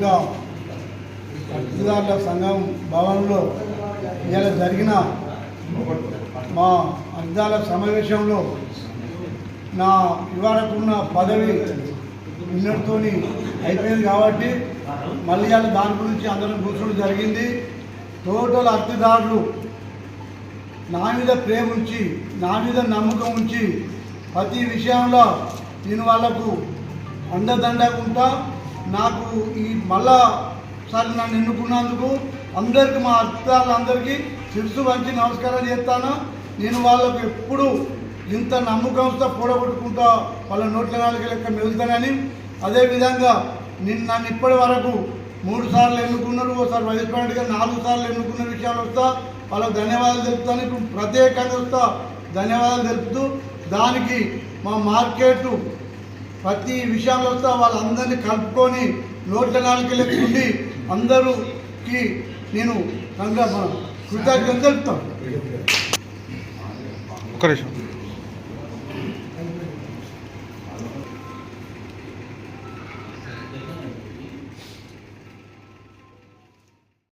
సంఘంగా అర్జీదారుల సంఘం భవన్లో ఇలా జరిగిన మా అర్జీదారుల సమావేశంలో నా ఇవాళకున్న పదవి నిన్నటితో అయిపోయింది కాబట్టి మళ్ళీ అలా దాని గురించి అందరం కూర్చోవడం జరిగింది. టోటల్ అర్జీదారులు నా మీద ప్రేమ ఉంచి నా మీద నమ్మకం ఉంచి ప్రతి విషయంలో నేను వాళ్లకు అండదండకుంటా నాకు ఈ మళ్ళాసారి నన్ను ఎన్నుకున్నందుకు అందరికీ మా అధికారులందరికీ శిరస్సు వంచి నమస్కారం చేస్తాను. నేను వాళ్ళకు ఎప్పుడు ఇంత నమ్మకంతో కూడగొట్టుకుంటా వాళ్ళ నోట్ల నాలుగు లెక్క మెలుగుతానని. అదేవిధంగా నన్ను ఇప్పటి వరకు 3 సార్లు ఎన్నుకున్నారు, ఒకసారి వైస్ ప్రెసిడెంట్గా 4 సార్లు ఎన్నుకున్న విషయాలు వస్తా వాళ్ళకు ధన్యవాదాలు తెలుపుతాను. ఇప్పుడు ప్రత్యేకంగా వస్తా ధన్యవాదాలు తెలుపుతూ దానికి మా మార్కెట్ ప్రతి విషయంలో వస్తా వాళ్ళందరినీ కలుపుకొని నోట్ల నాలుగు లెక్కుండి అందరికి నేను కృతజ్ఞతలు తెలుపుతాను.